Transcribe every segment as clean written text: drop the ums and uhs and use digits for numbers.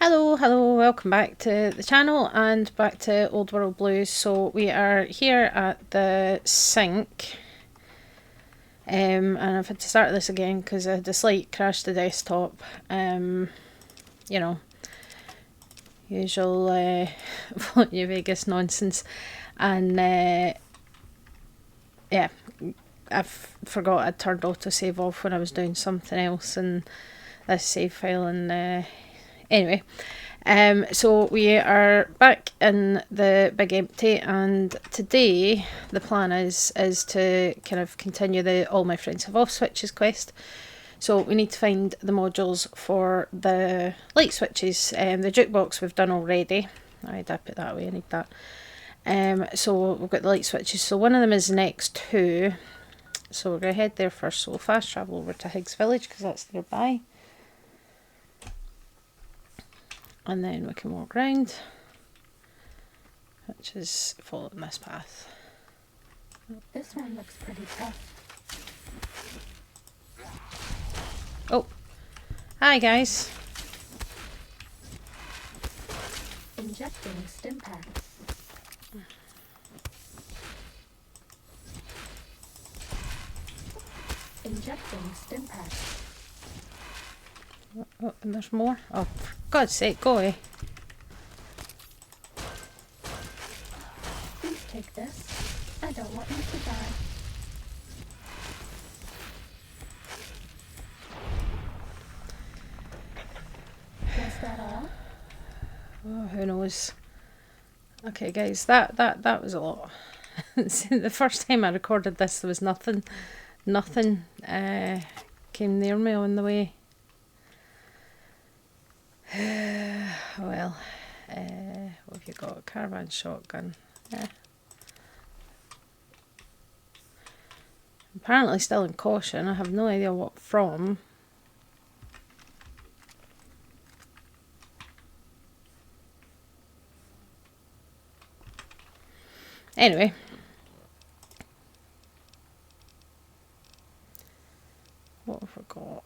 Hello, welcome back to the channel and back to Old World Blues. So we are here at the sink, and I've had to start this again because I had a slight crash the desktop. You know, usual New Vegas nonsense, and yeah, I forgot I'd turned autosave off when I was doing something else, and this save file and. Anyway, so we are back in the big empty, and today the plan is to kind of continue the All My Friends Have Off switches quest. So we need to find the modules for the light switches. The jukebox we've done already. I did put that away, I need that. So we've got the light switches. So one of them is next to, so we're going to head there first. So we'll fast travel over to Higgs Village because that's nearby. And then we can walk round, which is following this path. This one looks pretty tough. Oh, hi guys. Injecting stim packs. Injecting stim packs. Oh, and there's more. Oh, for God's sake, go away. Please take this. I don't want you to die. Was that all? Oh, who knows? Okay, guys, that was a lot. The first time I recorded this, there was nothing came near me on the way. Well, what have you got? A caravan shotgun. Yeah. Apparently still in caution. I have no idea what from. Anyway. What have we got?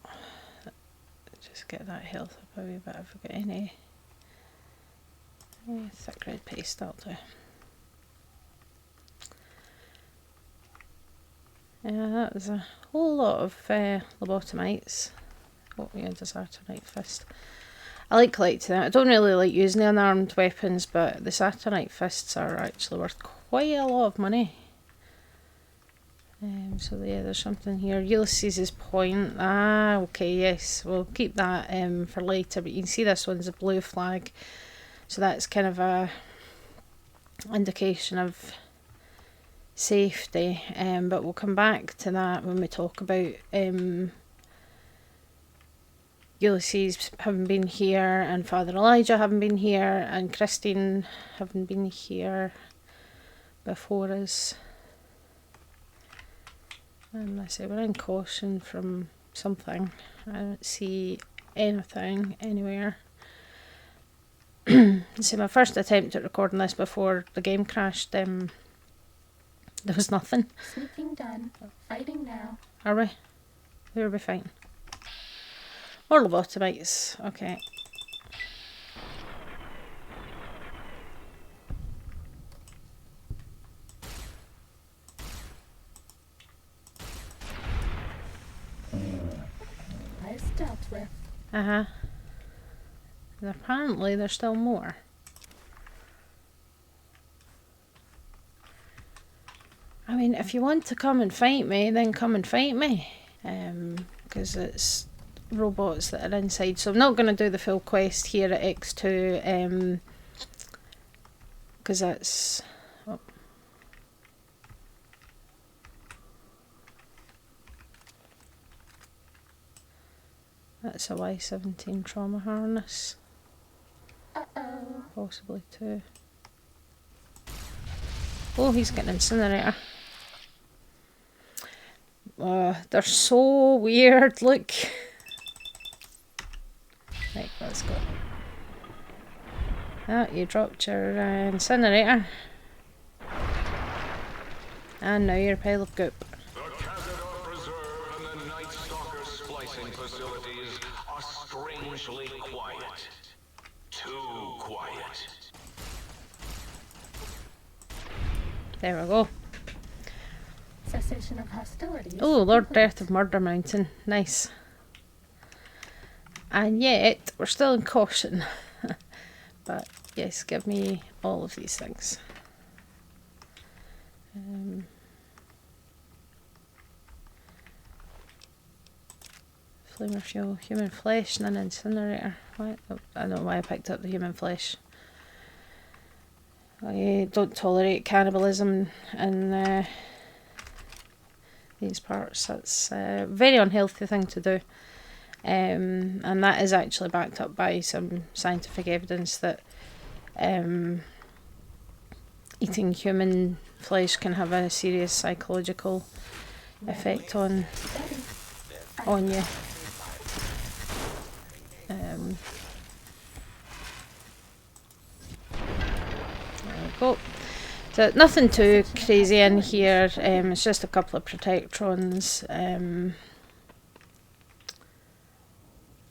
Just get that health up a wee bit if we got any. Thick red paste, that'll do. Yeah, that was a whole lot of lobotomites. Oh yeah, Saturnite fist. I like collecting that. I don't really like using the unarmed weapons, but the Saturnite fists are actually worth quite a lot of money. So yeah, there's something here. Ulysses' point. Ah, okay, yes. We'll keep that for later, but you can see this one's a blue flag. So that's kind of a indication of safety. But we'll come back to that when we talk about Ulysses having been here, and Father Elijah having been here, and Christine having been here before us. And I say we're in caution from something. I don't see anything anywhere. See, my first attempt at recording this before the game crashed, there was nothing. Sneaking done. Fighting now. Are we? Who are we fighting? More lobotomites. Okay. Nice stealth with. Uh-huh. And apparently there's still more. I mean, if you want to come and fight me, then come and fight me. Because it's robots that are inside. So I'm not going to do the full quest here at X2. Because that's... Oh. That's a Y-17 trauma harness. Uh-oh. Possibly two. Oh, he's getting incinerator. They're so weird, look. Right, let's go. Ah, you dropped your incinerator. And now you're a pile of goop. The Cazador Preserve and the Night Stalker splicing facilities are strangely quiet. There we go. Cessation of hostilities. Oh, Lord complete. Death of Murder Mountain. Nice. And yet, we're still in caution. But yes, give me all of these things. Flamer fuel, human flesh, and an incinerator. What? Oh, I don't know why I picked up the human flesh. I don't tolerate cannibalism in these parts. That's a very unhealthy thing to do. And that is actually backed up by some scientific evidence that eating human flesh can have a serious psychological effect on you. There we go. So nothing too crazy in here. It's just a couple of protectrons.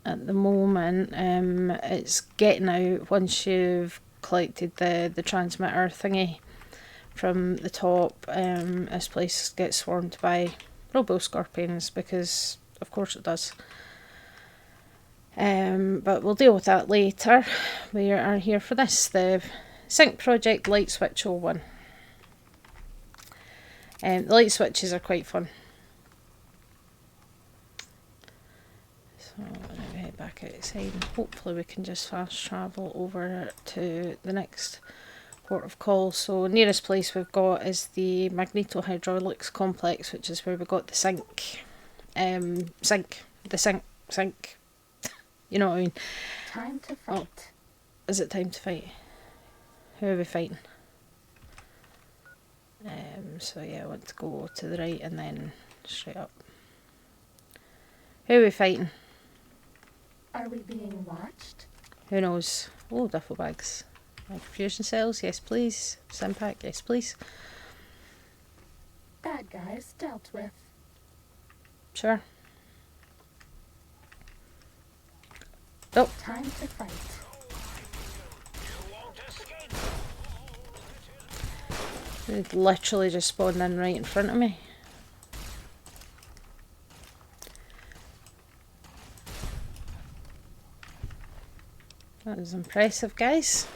At the moment, it's getting out once you've collected the transmitter thingy from the top. This place gets swarmed by robo-scorpions because of course it does. But we'll deal with that later. We are here for this, the Sync Project Light Switch 01. The light switches are quite fun. So now we head back outside and hopefully we can just fast travel over to the next port of call. So nearest place we've got is the Magnetohydraulics Complex, which is where we got the sink. Sink. You know what I mean? Time to fight. Oh, is it time to fight? Who are we fighting? So yeah, I want to go to the right and then straight up. Who are we fighting? Are we being watched? Who knows? Oh, duffel bags. Fusion cells, yes please. Simpack, yes please. Bad guys dealt with. Sure. Oh, Time to fight. it literally just spawned in right in front of me. That was impressive, guys.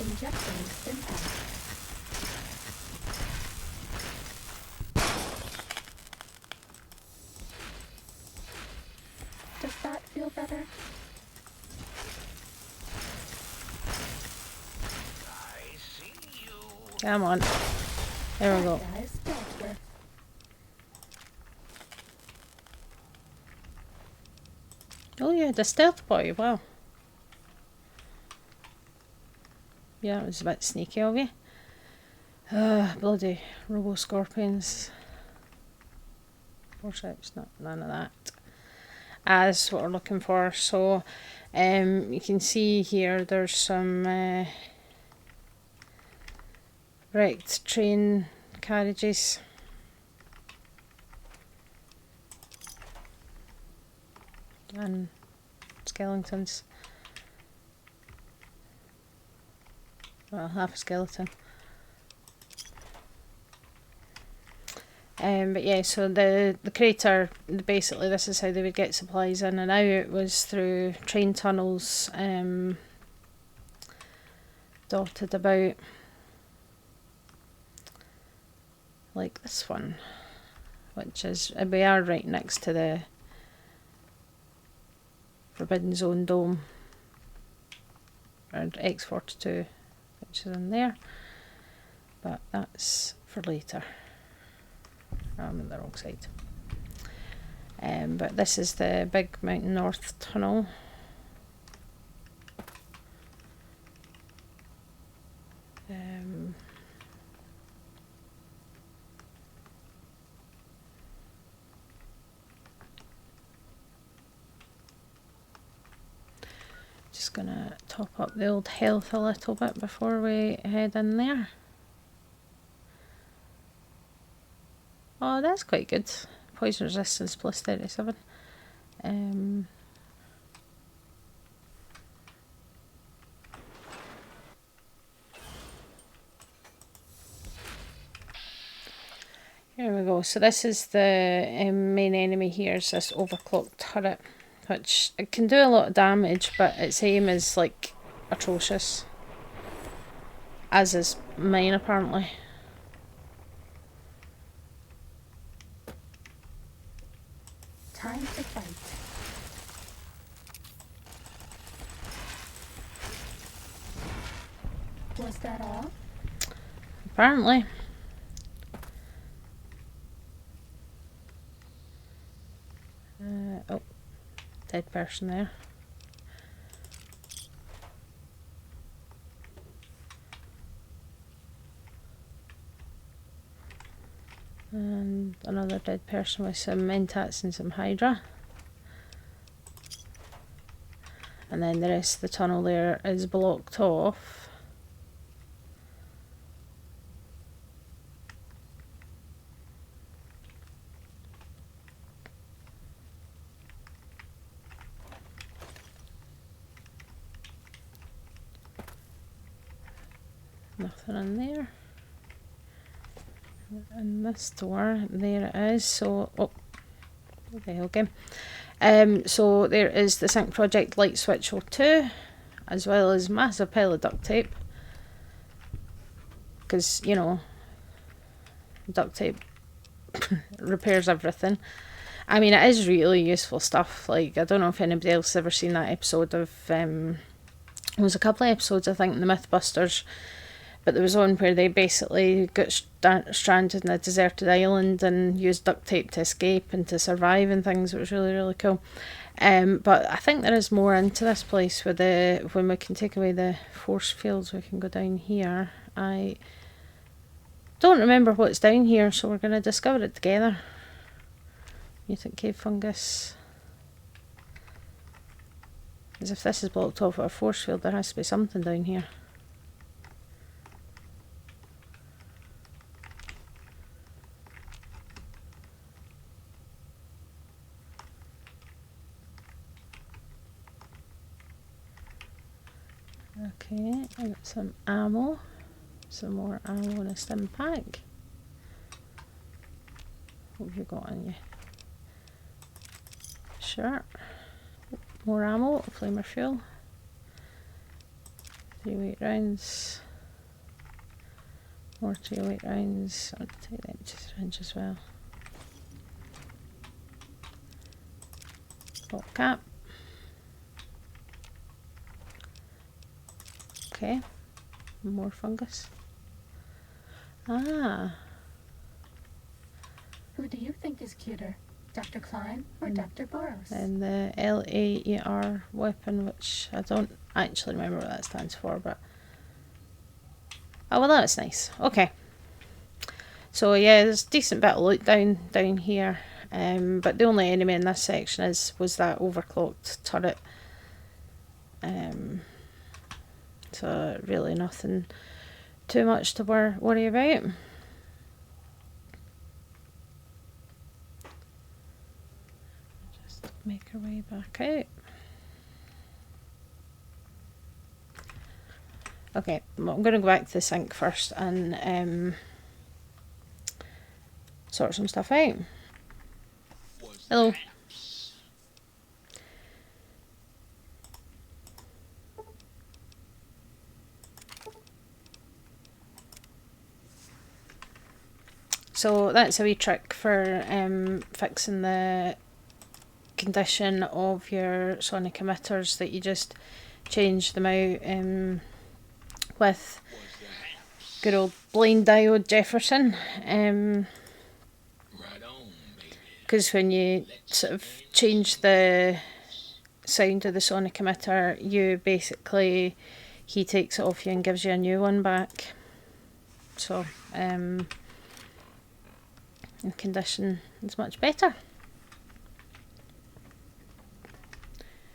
Injecting impact. Does that feel better? I see you. Come on. There we go. Bad guys dealt with. Oh yeah, the stealth boy, wow. Yeah, it was a bit sneaky of you. Bloody robo-scorpions. Forceps, none of that. That's what we're looking for. So you can see here there's some wrecked train carriages. And skeletons. Well, half a skeleton. But yeah, so the crater, basically this is how they would get supplies in and out, was through train tunnels dotted about, like this one, which is, we are right next to the Forbidden Zone dome, or X42, which is in there, but that's for later. I'm on the wrong side. But this is the big Mountain North tunnel. Just gonna top up the old health a little bit before we head in there. Oh, that's quite good. Poison resistance plus 37. Here we go. So this is the main enemy here, is this overclocked turret, which it can do a lot of damage, but its aim is like atrocious. As is mine, apparently. Time to fight. Was that all? Apparently. Oh, dead person there. And another dead person with some mentats and some hydra. And then the rest of the tunnel there is blocked off. Nothing in there. And this door, there it is. So, oh, what the hell, game? So there is the Sync Project Light Switch 02, as well as massive pile of duct tape. Because, you know, duct tape repairs everything. I mean, it is really useful stuff. Like, I don't know if anybody else has ever seen that episode of, there was a couple of episodes, I think, in the Mythbusters, but there was one where they basically got stranded in a deserted island and used duct tape to escape and to survive and things. It was really, really cool. But I think there is more into this place with when we can take away the force fields, we can go down here. I don't remember what's down here, so we're going to discover it together. Mutant cave fungus. As if this is blocked off with a force field, there has to be something down here. Okay, I got some ammo. Some more ammo in a stim pack. What have you got on you? Sure. More ammo, flamer fuel. 308 rounds. More 308 rounds. I'll take the empty syringe as well. Pop cap. Okay. More fungus. Ah. Who do you think is cuter, Dr. Klein or Dr. Boros? And the LAER weapon, which I don't actually remember what that stands for, but oh well, that's nice. Okay. So yeah, there's a decent bit of loot down here, but the only enemy in this section was that overclocked turret. So really nothing too much to worry about. Just make our way back out. Okay, well, I'm going to go back to the sink first and sort some stuff out. Hello. So that's a wee trick for fixing the condition of your sonic emitters, that you just change them out with good old blind diode Jefferson. Because when you sort of change the sound of the sonic emitter, he takes it off you and gives you a new one back. So the condition is much better.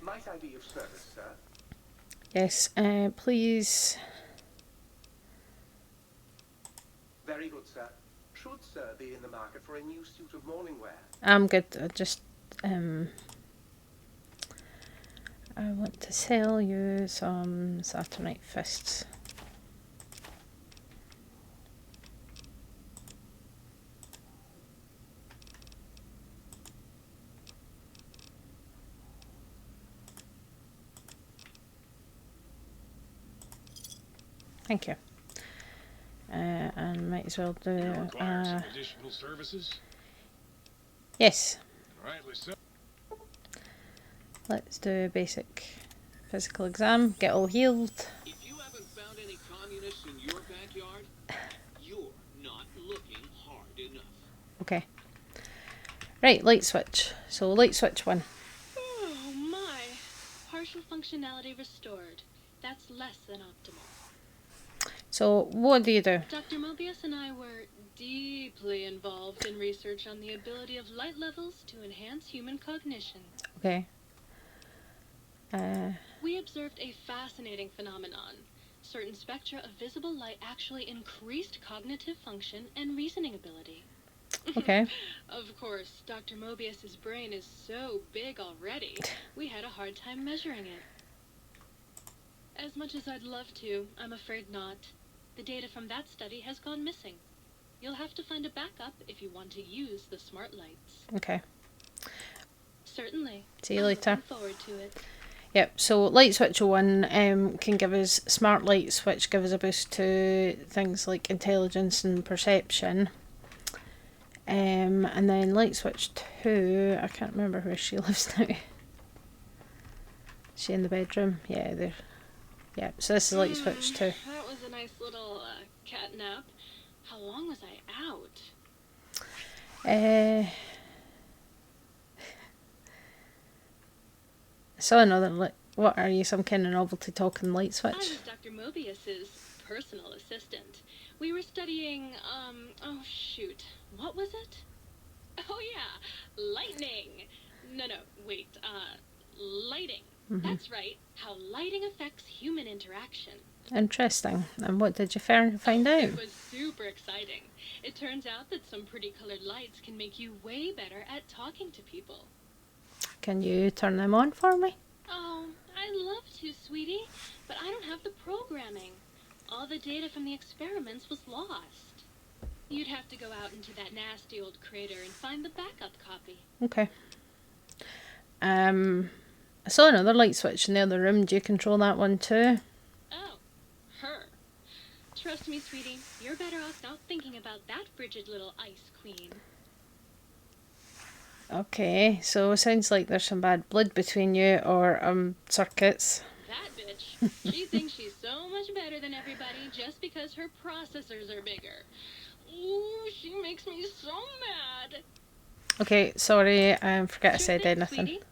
Might I be of service, sir? Yes, please. Very good, sir. Should, sir, be in the market for a new suit of morning wear? I'm good. I want to sell you some Saturnite fists. Thank you. And might as well do. You require some additional services? Yes. All right, Let's do a basic physical exam. Get all healed. If you haven't found any communists in your backyard, you're not looking hard enough. Okay. Right, light switch. So light switch 1. Oh my. Partial functionality restored. That's less than optimal. So what do you do? Dr. Mobius and I were deeply involved in research on the ability of light levels to enhance human cognition. Okay. We observed a fascinating phenomenon. Certain spectra of visible light actually increased cognitive function and reasoning ability. Okay. Of course, Dr. Mobius's brain is so big already, we had a hard time measuring it. As much as I'd love to, I'm afraid not. The data from that study has gone missing. You'll have to find a backup if you want to use the smart lights. Okay. Certainly. See you I'm later. looking forward to it. Yep, so light switch 1 can give us smart lights, which give us a boost to things like intelligence and perception. And then light switch 2, I can't remember where she lives now. Is she in the bedroom? Yeah, there. Yeah, so this is light switch 2. That was a nice little cat nap. How long was I out? I saw another what are you, some kind of novelty talking light I switch? was Dr. Mobius's personal assistant. We were studying, oh shoot, what was it? Oh yeah, lightning. No, wait, lighting. That's right, how lighting affects human interaction. Interesting. And what did you find out? It was super exciting. It turns out that some pretty colored lights can make you way better at talking to people. Can you turn them on for me? Oh, I'd love to, sweetie, but I don't have the programming. All the data from the experiments was lost. You'd have to go out into that nasty old crater and find the backup copy. Okay. I saw another light switch in the other room. Do you control that one too? Oh, her. Trust me, sweetie, you're better off not thinking about that frigid little ice queen. Okay, so it sounds like there's some bad blood between you or circuits. That bitch. She thinks she's so much better than everybody just because her processors are bigger. Ooh, she makes me so mad. Okay, sorry, I forget I Sure said thing, anything. sweetie.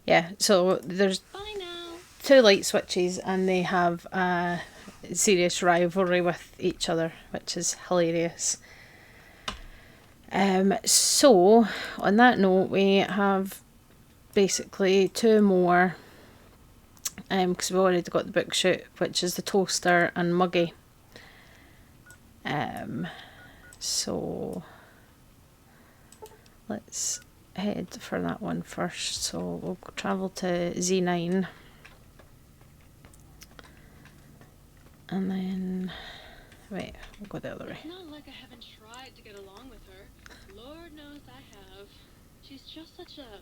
Yeah, so there's Bye now. 2 light switches and they have a serious rivalry with each other, which is hilarious. So, on that note, we have basically 2 more, because we've already got the book shoot, which is the toaster and Muggy. So, let's head for that one first. So, we'll travel to Z9. And then, wait, we'll go the other way. It's not like I haven't tried to get along with her. Lord knows I have. She's just such a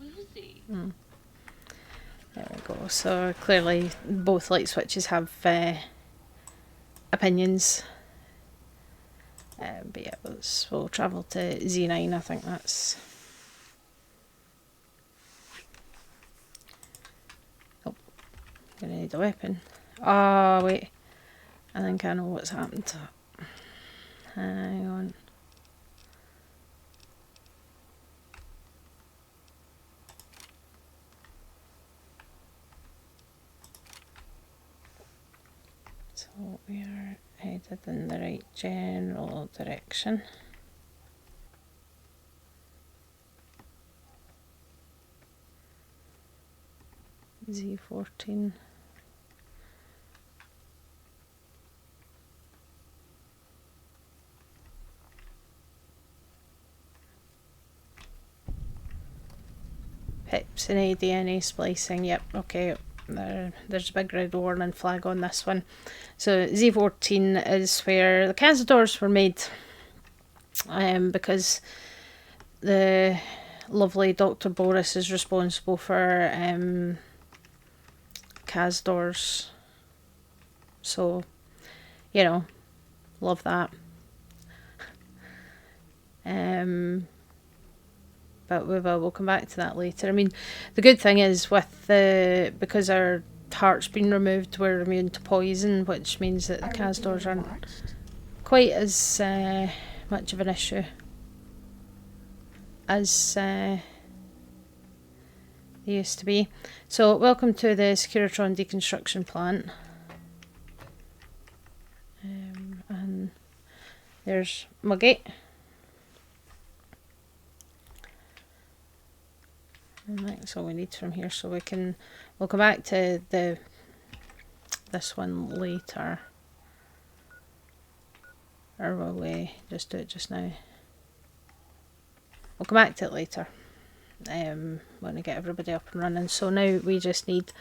Lucy. There we go. So clearly both light switches have opinions. But yeah, we'll travel to Z9. I think that's... Oh, gonna need a weapon. Oh, wait. I think I know what's happened to it. Hang on. So we are headed in the right general direction. Z14. Pips and DNA splicing, yep, okay. There's a big red warning flag on this one. So Z14 is where the Cazadors were made, because the lovely Dr. Boris is responsible for Cazadors. So, you know, love that. But we'll come back to that later. I mean, the good thing is because our heart's been removed, we're immune to poison, which means that the Cazadors aren't quite as much of an issue as they used to be. So, welcome to the Securitron deconstruction plant. And there's Muggy. And that's all we need from here, so we'll come back to this one later. Or will we just do it just now? We'll come back to it later. When I get everybody up and running. So now we just need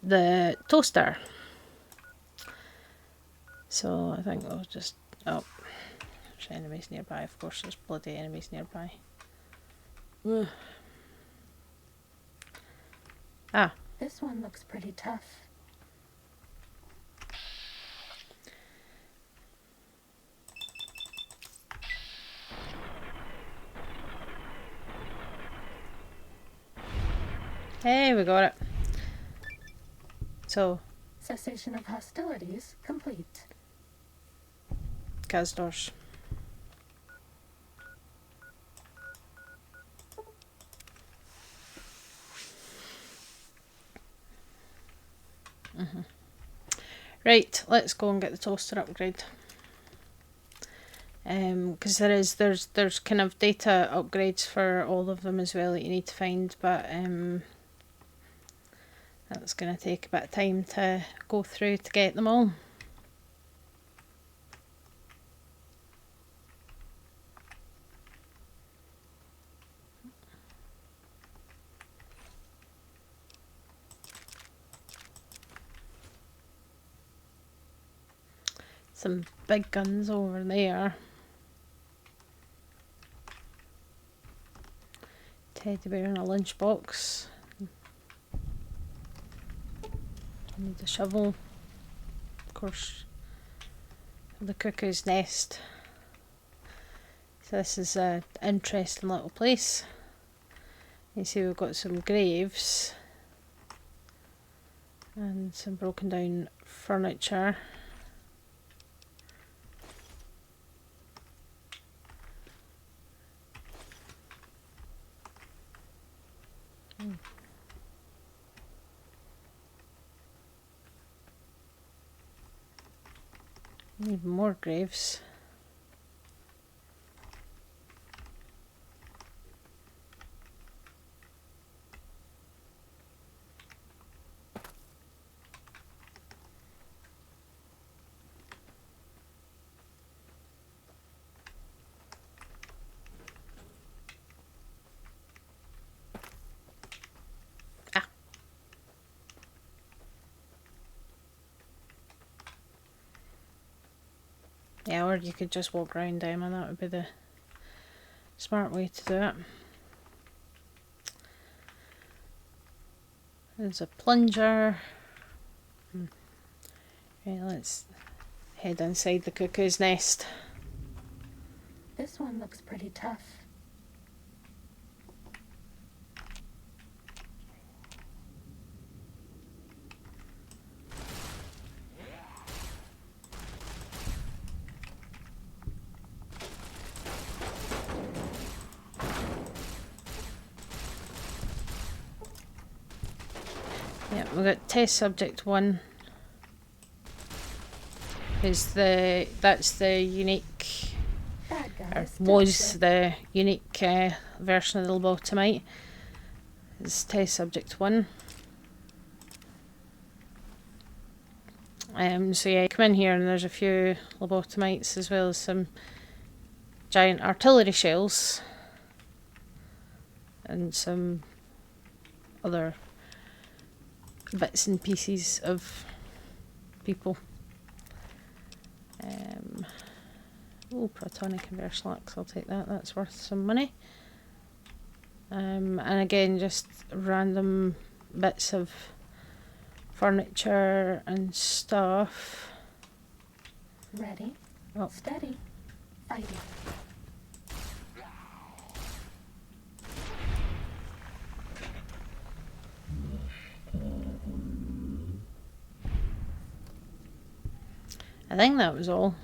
the toaster. So I think we'll just... Oh, there's enemies nearby. Of course there's bloody enemies nearby. Ugh. Ah. This one looks pretty tough. Hey, we got it. So, Cessation of hostilities complete. Cazadors. Right, let's go and get the toaster upgrade. Because there's kind of data upgrades for all of them as well that you need to find, but that's going to take a bit of time to go through to get them all. Some big guns over there. Teddy bear in a lunchbox. Need a shovel. Of course, the cuckoo's nest. So this is an interesting little place. You see we've got some graves and some broken down furniture. Need more graves. Yeah, or you could just walk around them, and that would be the smart way to do it. There's a plunger. Right, let's head inside the cuckoo's nest. This one looks pretty tough. Yeah, we've got test subject 1. That's the unique, Bad or guys. was the unique version of the lobotomite. It's test subject 1. So yeah, you come in here and there's a few lobotomites as well as some giant artillery shells and some other bits and pieces of people. Protonic and Verslax, I'll take that, that's worth some money. And again, just random bits of furniture and stuff. Ready, Oh. steady, fighting. I think that was all.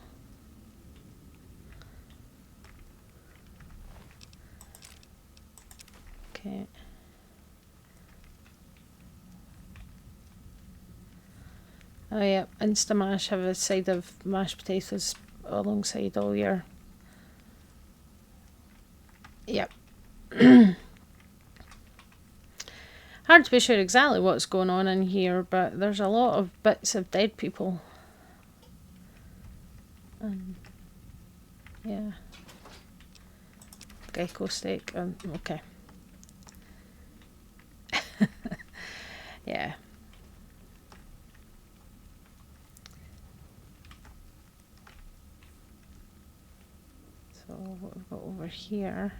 Okay. Oh yeah, Instamash, have a side of mashed potatoes alongside all your... Yep. Hard to be sure exactly what's going on in here, but there's a lot of bits of dead people. Yeah. Gecko steak, okay. Yeah. So what we've got over here,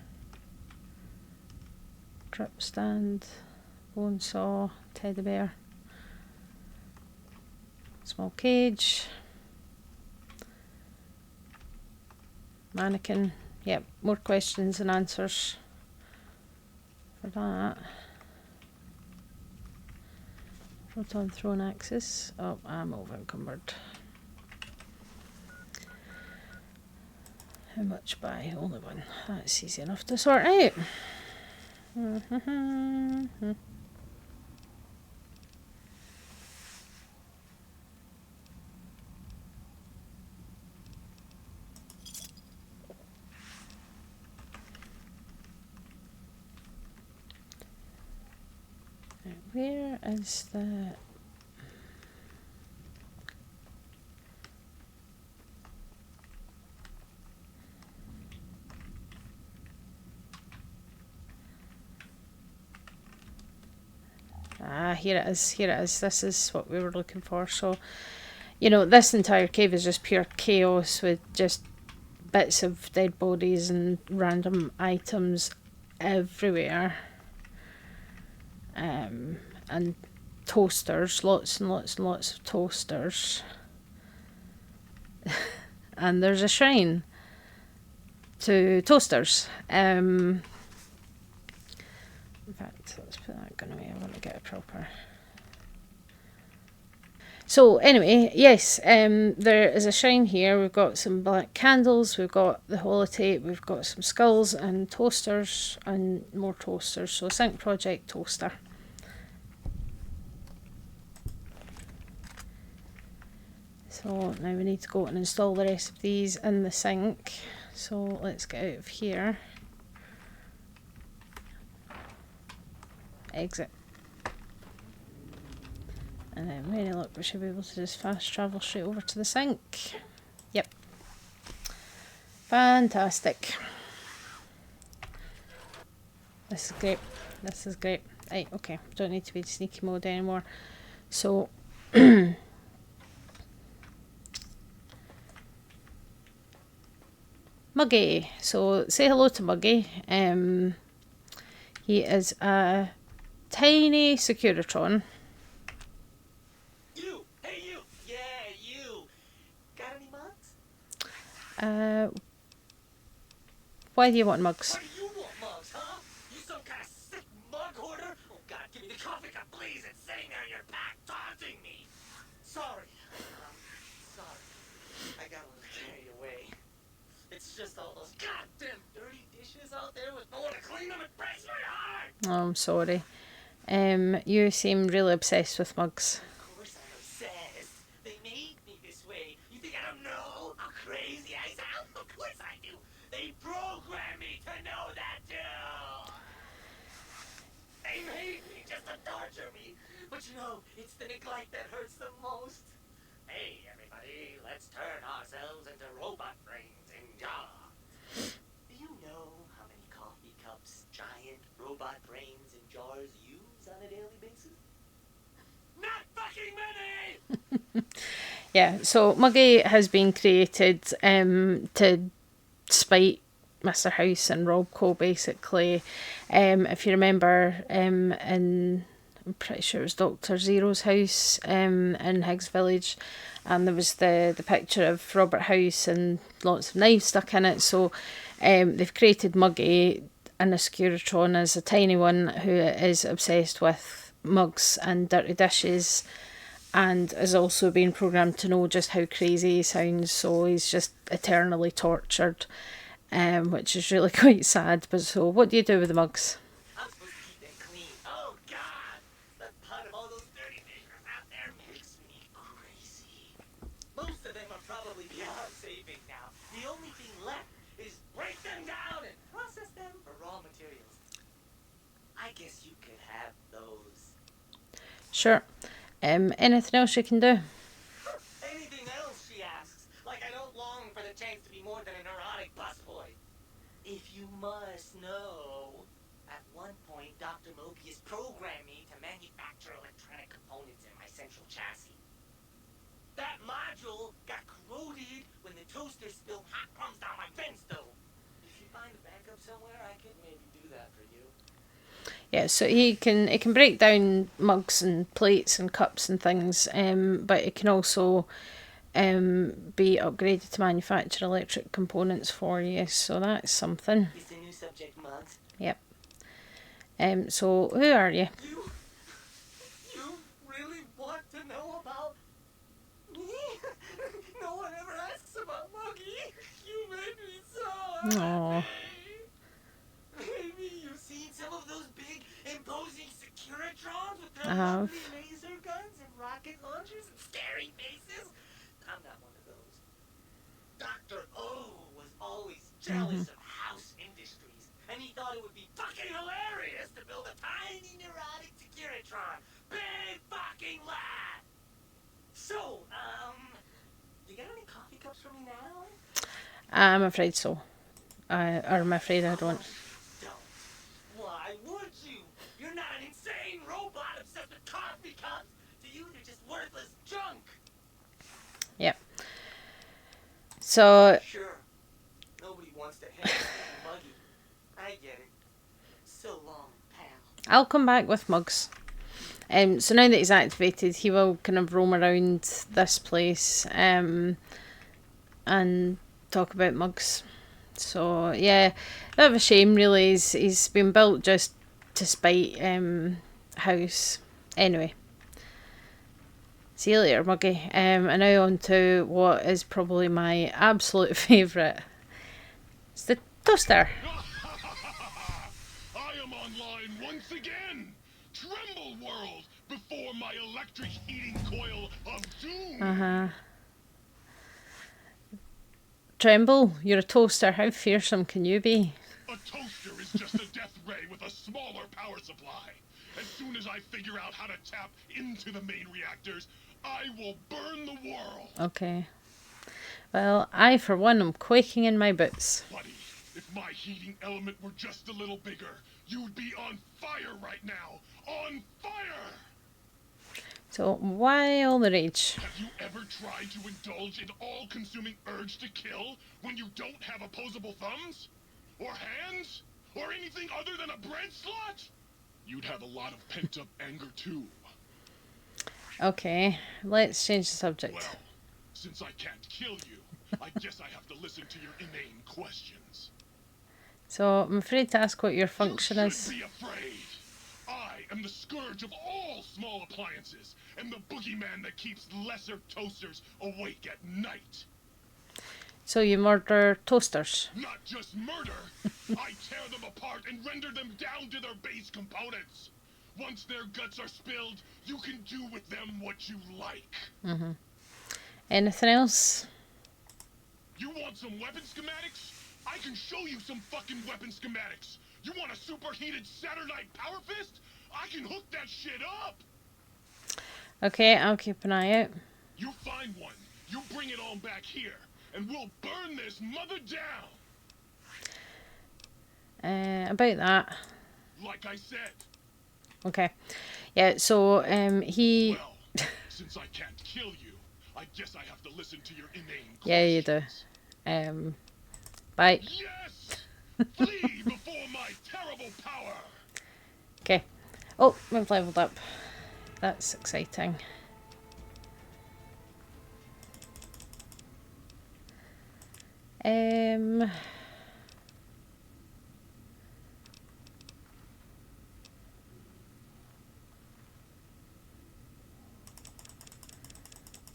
drip stand, bone saw, teddy bear, small cage, mannequin. Yep, more questions than answers for that. Proton thrown axis. Oh, I'm over encumbered. How much by? Only one. That's easy enough to sort out. Where is the... here it is, here it is. This is what we were looking for. So, you know, this entire cave is just pure chaos with just bits of dead bodies and random items everywhere. And toasters, lots and lots and lots of toasters. And there's a shrine to toasters. In fact, let's put that gun away. I want to get a proper... So anyway, yes, there is a shrine here. We've got some black candles, we've got the holotape, we've got some skulls and toasters and more toasters. So Sync Project toaster. So now we need to go and install the rest of these in the sink. So let's get out of here. Exit. And then with any luck we should be able to just fast travel straight over to the sink. Yep. Fantastic. This is great. This is great. Right, okay. Don't need to be in sneaky mode anymore. So Muggy. So say hello to Muggy. He is a tiny Securitron. You! Hey, you! Yeah, you! Got any mugs? Why do you want mugs? Why do you want mugs, huh? You some kind of sick mug hoarder? Oh, God, give me the coffee cup, please. It's sitting there in your pack, taunting me. Sorry. Sorry. I got a little carried away. It's just all those goddamn dirty dishes out there with no one to clean them. It breaks my heart. Oh, I'm sorry. You seem really obsessed with mugs. Of course I'm obsessed. They made me this way. You think I don't know how crazy I sound? Of course I do. They programmed me to know that too. They made me just to torture me. But you know, it's the neglect that hurts the most. Hey, Muggy, let's turn ourselves into robot brains in jars. Do you know how many coffee cups giant robot brains in jars use on a daily basis? Not fucking many! Yeah, so Muggy has been created to spite Mr. House and Robco, basically. If you remember, I'm pretty sure it was Dr. Zero's house in Higgs Village, and there was the picture of Robert House and lots of knives stuck in it. So they've created Muggy in a Securitron as a tiny one who is obsessed with mugs and dirty dishes, and is also being programmed to know just how crazy he sounds, so he's just eternally tortured, which is really quite sad. But so, what do you do with the mugs? I'm supposed to keep them clean. Oh, God! The thought of all those dirty fingers out there makes me crazy. Most of them are probably beyond saving now. The only thing left is break them down and process them for raw materials. I guess you could have those. Sure. Anything else you can do? Anything else, she asks. Like I don't long for the chance to be more than a neurotic busboy. If you must know, at one point, Dr. Mobius programmed me to manufacture electronic components in my central chassis. That module got corroded when the toaster spilled hot crumbs down my vent stove. If you find a backup somewhere, I could maybe do that for you. Yeah, so he can break down mugs and plates and cups and things, but it can also be upgraded to manufacture electric components for you. So that's something. It's a new subject, Mugs. Yep. So who are you? You really want to know about me? No one ever asks about Muggy. You made me so Aw. happy. Maybe you've seen some of those big, imposing Securitrons with their I have. lovely laser guns and rocket launchers and scary faces. I'm not one of those. Dr. O was always jealous of House Industries, and he thought it would be fucking hilarious to build a tiny neurotic Securitron. Big fucking laugh! So, you got any coffee cups for me now? I'm afraid so. Or I'm afraid I don't. Don't. Why would you? You're not an insane robot obsessed with coffee cups. To you, they're just worthless junk. Yep. So Sure. Nobody wants to hang with Muggy. I get it. So long, pal. I'll come back with mugs. So now that he's activated, he will kind of roam around this place and talk about mugs. So yeah, a bit of a shame really. He's been built just to spite House. Anyway, see you later, Muggy. And now on to what is probably my absolute favourite. It's the toaster. I am online once again! Tremble, world, before my electric heating coil of doom! Tremble, you're a toaster. How fearsome can you be? A toaster is just a death ray with a smaller power supply. As soon as I figure out how to tap into the main reactors, I will burn the world. Okay. Well, I for one am quaking in my boots. Buddy, if my heating element were just a little bigger, you'd be on fire right now. On fire! So why all the rage? Have you ever tried to indulge in all-consuming urge to kill when you don't have opposable thumbs? Or hands? Or anything other than a bread slot? You'd have a lot of pent-up anger too. Okay, let's change the subject. Well, since I can't kill you, I guess I have to listen to your inane questions. So I'm afraid to ask what your function You is. should be afraid. I am the scourge of all small appliances, and the boogeyman that keeps lesser toasters awake at night. So you murder toasters. Not just murder, I tear them apart and render them down to their base components. Once their guts are spilled, you can do with them what you like. Anything else? You want some weapon schematics? I can show you some fucking weapon schematics. You want a superheated Saturnite power fist? I can hook that shit up. Okay, I'll keep an eye out. You find one, You bring it on back here, and we'll burn this mother down. About that. Like I said. Okay. Yeah, so he... Well, since I can't kill you, I guess I have to listen to your inane questions. Yeah, you do. Bye. Yes! Flee before my terrible power! Okay. Oh, we've leveled up. That's exciting.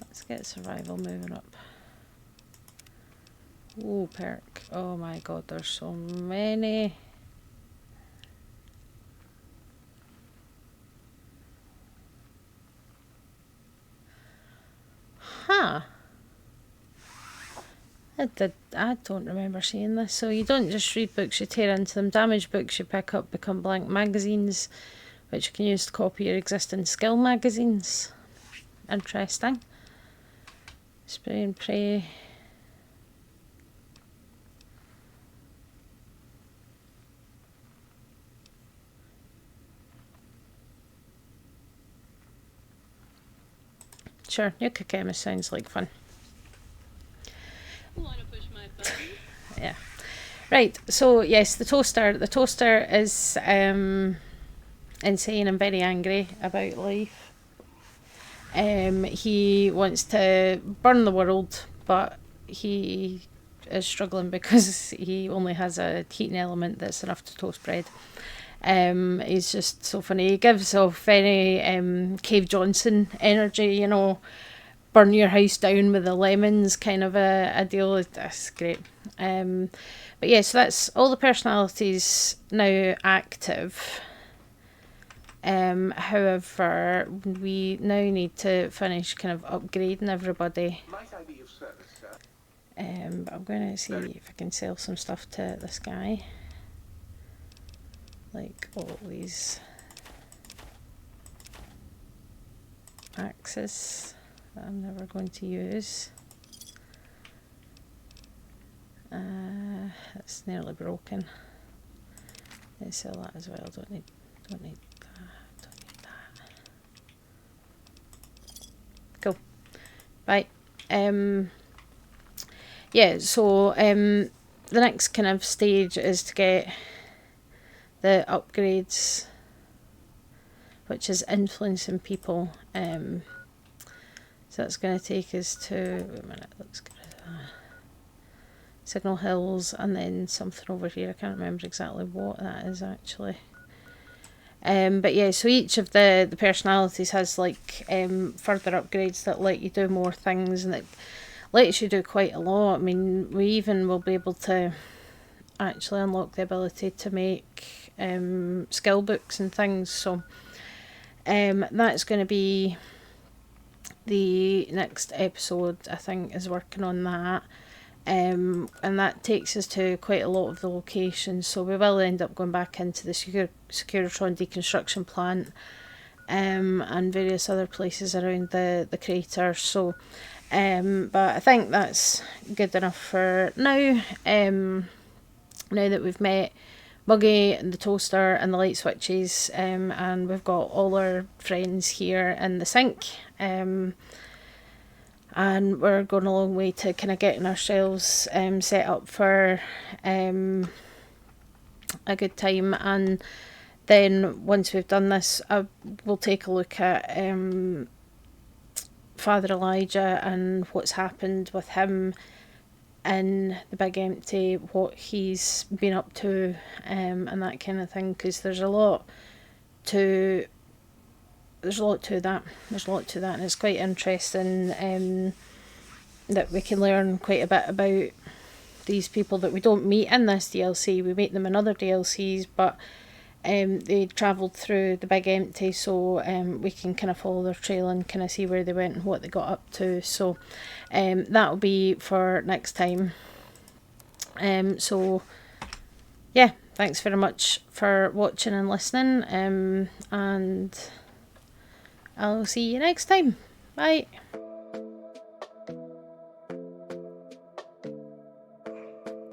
Let's get survival moving up. Ooh, perk. Oh my god, there's so many. Huh. I don't remember seeing this. So you don't just read books, you tear into them. Damaged books you pick up become blank magazines, which you can use to copy your existing skill magazines. Interesting. Spray and pray. Sure, Yucca Chemist sounds like fun. Wanna push my button? Yeah. Right, so yes, the toaster. The toaster is insane and very angry about life. He wants to burn the world, but he is struggling because he only has a heating element that's enough to toast bread. He's just so funny. He gives off very Cave Johnson energy, you know, burn your house down with the lemons kind of a deal. That's great. But yeah, so that's all the personalities now active. However, we now need to finish kind of upgrading everybody. Might I be of service, sir? But I'm going to see if I can sell some stuff to this guy. Like all these axes that I'm never going to use. It's nearly broken. Let's sell that as well. Don't need that. Don't need that. Cool. Right. Yeah, so the next kind of stage is to get the upgrades, which is influencing people. So that's going to take us to, wait a minute, let's get rid of that. Signal Hills, and then something over here. I can't remember exactly what that is actually. But yeah, so each of the personalities has like further upgrades that let you do more things, and that lets you do quite a lot. I mean, we even will be able to actually unlock the ability to make skill books and things. So that's going to be the next episode, I think, is working on that. And that takes us to quite a lot of the locations, so we will end up going back into the Securitron deconstruction plant and various other places around the crater. So but I think that's good enough for now. Now that we've met Muggy and the toaster and the light switches, and we've got all our friends here in the sink, and we're going a long way to kind of getting ourselves set up for a good time. And then once we've done this, we'll take a look at Father Elijah and what's happened with him in the Big Empty, what he's been up to, and that kind of thing, because there's a lot to that, and it's quite interesting that we can learn quite a bit about these people that we don't meet in this DLC. We meet them in other DLCs, but they travelled through the Big Empty, so we can kind of follow their trail and kind of see where they went and what they got up to. So that'll be for next time. So yeah, thanks very much for watching and listening, and I'll see you next time. Bye.